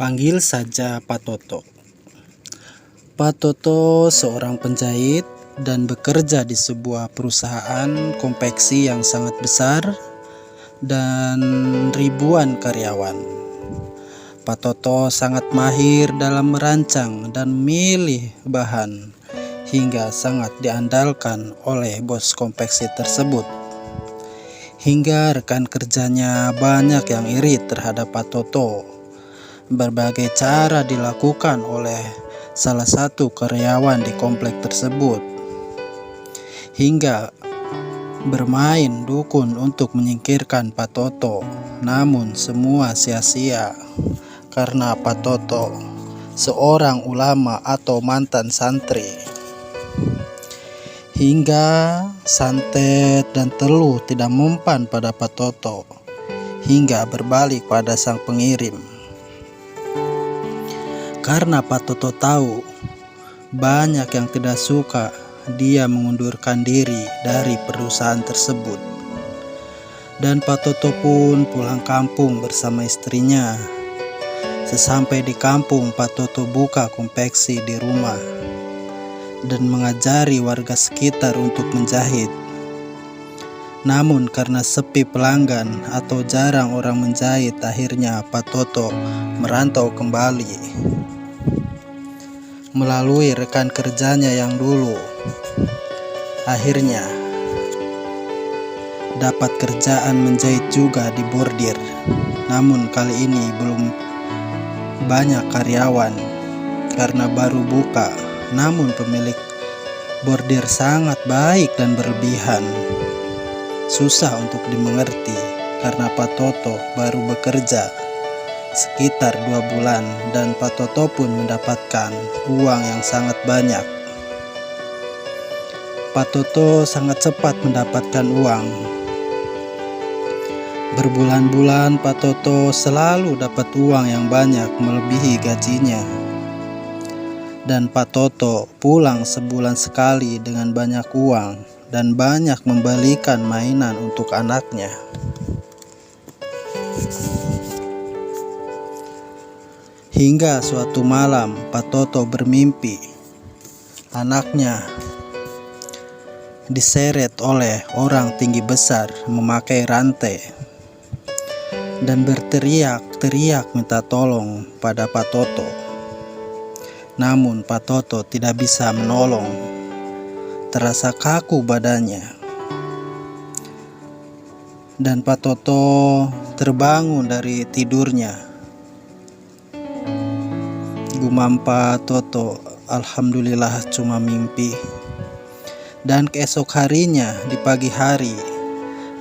Panggil saja Pak Toto. Pak Toto seorang penjahit dan bekerja di sebuah perusahaan konveksi yang sangat besar dan ribuan karyawan. Pak Toto sangat mahir dalam merancang dan memilih bahan hingga sangat diandalkan oleh bos konveksi tersebut. Hingga rekan kerjanya banyak yang iri terhadap Pak Toto. Berbagai cara dilakukan oleh salah satu karyawan di komplek tersebut, hingga bermain dukun untuk menyingkirkan Pak Toto. Namun semua sia-sia karena Pak Toto seorang ulama atau mantan santri. Hingga santet dan teluh tidak mempan pada Pak Toto, hingga berbalik pada sang pengirim. Karena Pak Toto tahu banyak yang tidak suka dia mengundurkan diri dari perusahaan tersebut. Dan Pak Toto pun pulang kampung bersama istrinya. Sesampai di kampung, Pak Toto buka konveksi di rumah dan mengajari warga sekitar untuk menjahit. Namun karena sepi pelanggan atau jarang orang menjahit, akhirnya Pak Toto merantau kembali melalui rekan kerjanya yang dulu. Akhirnya dapat kerjaan menjahit juga di bordir. Namun kali ini belum banyak karyawan karena baru buka. Namun pemilik bordir sangat baik dan berlebihan. Susah untuk dimengerti karena Pak Toto baru bekerja sekitar 2 bulan dan Pak Toto pun mendapatkan uang yang sangat banyak. Pak Toto sangat cepat mendapatkan uang. Berbulan-bulan Pak Toto selalu dapat uang yang banyak melebihi gajinya. Dan Pak Toto pulang sebulan sekali dengan banyak uang dan banyak membelikan mainan untuk anaknya. Hingga suatu malam Pak Toto bermimpi anaknya diseret oleh orang tinggi besar memakai rantai dan berteriak-teriak minta tolong pada Pak Toto. Namun Pak Toto tidak bisa menolong, terasa kaku badannya. Dan Pak Toto terbangun dari tidurnya. Gumam Pak Toto, alhamdulillah cuma mimpi. Dan keesok harinya di pagi hari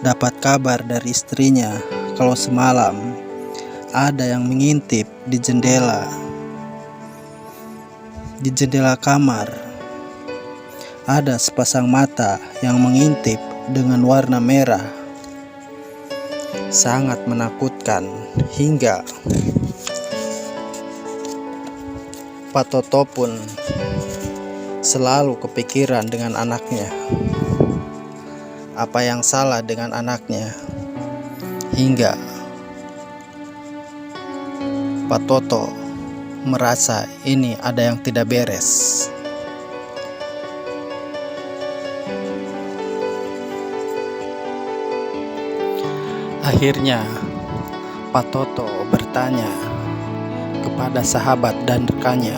dapat kabar dari istrinya kalau semalam ada yang mengintip di jendela kamar. Ada sepasang mata yang mengintip dengan warna merah. Sangat menakutkan hingga Pak Toto pun selalu kepikiran dengan anaknya. Apa yang salah dengan anaknya? Hingga Pak Toto merasa ini ada yang tidak beres. Akhirnya Pak Toto bertanya kepada sahabat dan rekannya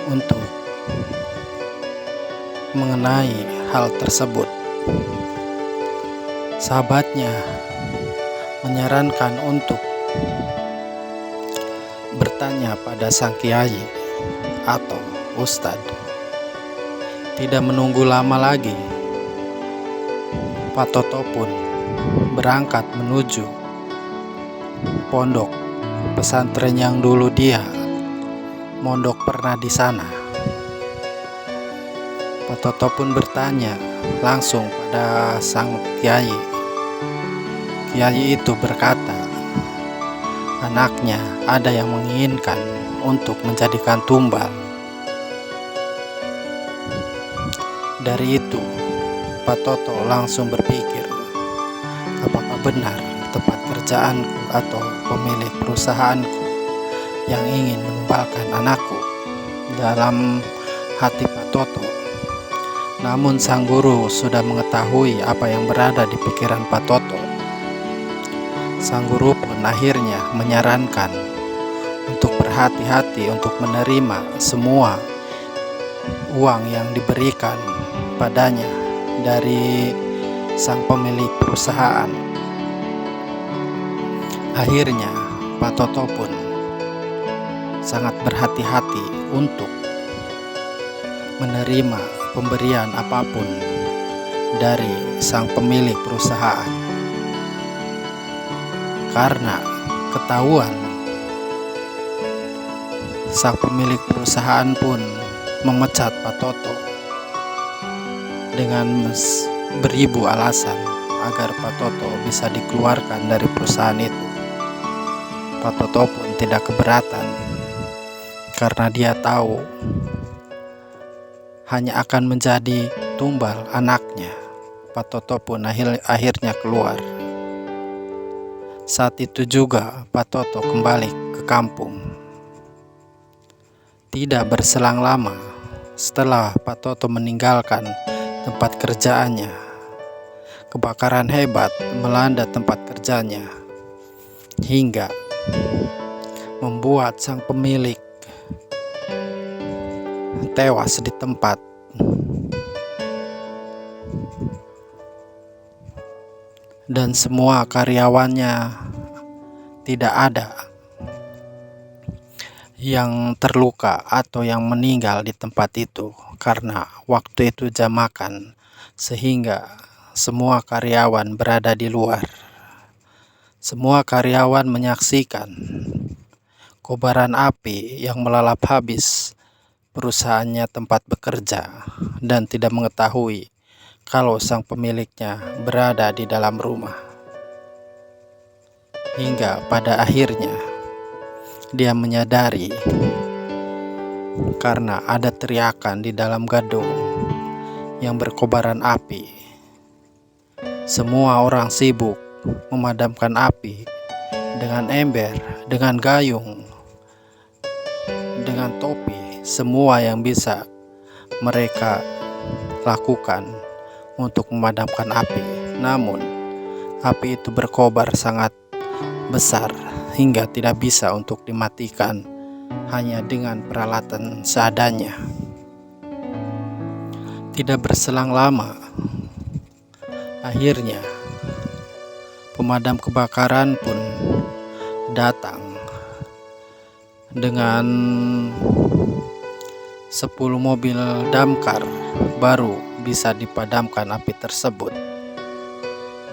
untuk mengenai hal tersebut. Sahabatnya menyarankan untuk bertanya pada sang kiai atau ustadz. Tidak menunggu lama lagi, Pak Toto pun berangkat menuju pondok pesantren yang dulu dia mondok pernah di sana. Pak Toto pun bertanya langsung pada sang kiai. Kiai itu berkata, anaknya ada yang menginginkan untuk menjadikan tumbal. Dari itu, Pak Toto langsung berpikir, apakah benar tempat kerjaanku atau pemilik perusahaanku yang ingin menumbalkan anakku, dalam hati Patoto. Namun sang guru sudah mengetahui apa yang berada di pikiran Patoto. Sang guru pun akhirnya menyarankan untuk berhati-hati untuk menerima semua uang yang diberikan padanya dari sang pemilik perusahaan. Akhirnya Patoto pun sangat berhati-hati untuk menerima pemberian apapun dari sang pemilik perusahaan, karena ketahuan sang pemilik perusahaan pun memecat Patoto dengan beribu alasan agar Patoto bisa dikeluarkan dari perusahaan itu. Patoto pun tidak keberatan karena dia tahu hanya akan menjadi tumbal anaknya. Patoto pun akhirnya keluar. Saat itu juga Patoto kembali ke kampung. Tidak berselang lama setelah Patoto meninggalkan tempat kerjaannya, kebakaran hebat melanda tempat kerjanya hingga membuat sang pemilik tewas di tempat. Dan semua karyawannya tidak ada yang terluka atau yang meninggal di tempat itu, karena waktu itu jam makan, sehingga semua karyawan berada di luar. Semua karyawan menyaksikan kobaran api yang melalap habis perusahaannya tempat bekerja dan tidak mengetahui kalau sang pemiliknya berada di dalam rumah. Hingga pada akhirnya dia menyadari karena ada teriakan di dalam gedung yang berkobaran api. Semua orang sibuk memadamkan api dengan ember, dengan gayung, dengan topi, semua yang bisa mereka lakukan untuk memadamkan api. Namun api itu berkobar sangat besar hingga tidak bisa untuk dimatikan hanya dengan peralatan seadanya. Tidak berselang lama, akhirnya pemadam kebakaran pun datang dengan 10 mobil damkar baru bisa dipadamkan api tersebut,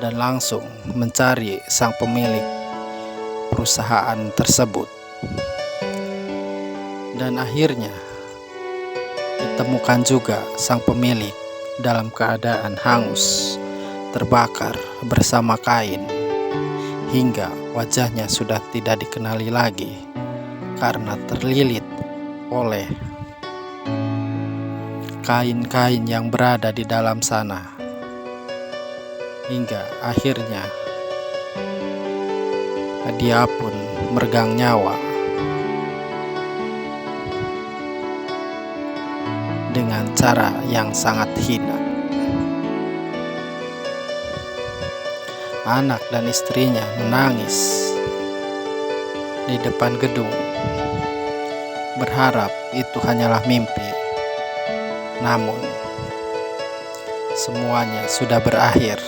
dan langsung mencari sang pemilik perusahaan tersebut. Dan akhirnya ditemukan juga sang pemilik dalam keadaan hangus, terbakar bersama kain, hingga wajahnya sudah tidak dikenali lagi karena terlilit oleh kain-kain yang berada di dalam sana. Hingga akhirnya dia pun meregang nyawa dengan cara yang sangat hina. Anak dan istrinya menangis di depan gedung, berharap itu hanyalah mimpi. Namun semuanya sudah berakhir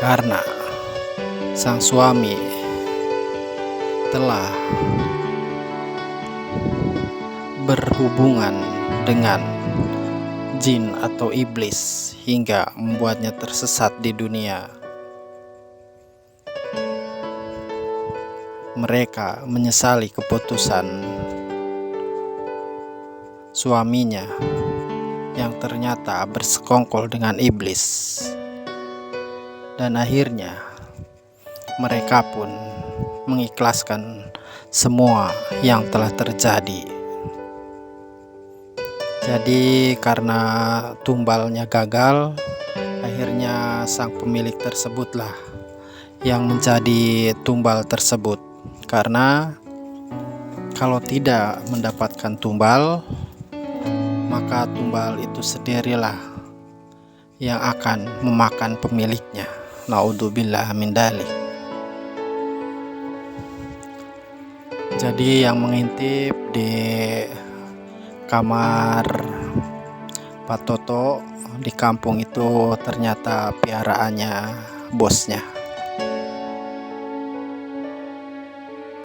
karena sang suami telah berhubungan dengan jin atau iblis hingga membuatnya tersesat di dunia. Mereka menyesali keputusan suaminya yang ternyata bersekongkol dengan iblis, dan akhirnya mereka pun mengikhlaskan semua yang telah terjadi. Jadi karena tumbalnya gagal, akhirnya sang pemilik tersebutlah yang menjadi tumbal tersebut, karena Kalau tidak mendapatkan tumbal, maka tumbal itu sendirilah yang akan memakan pemiliknya. Naudzubillah min dzalik. Jadi yang mengintip di kamar Pak Toto di kampung itu ternyata piaraannya bosnya.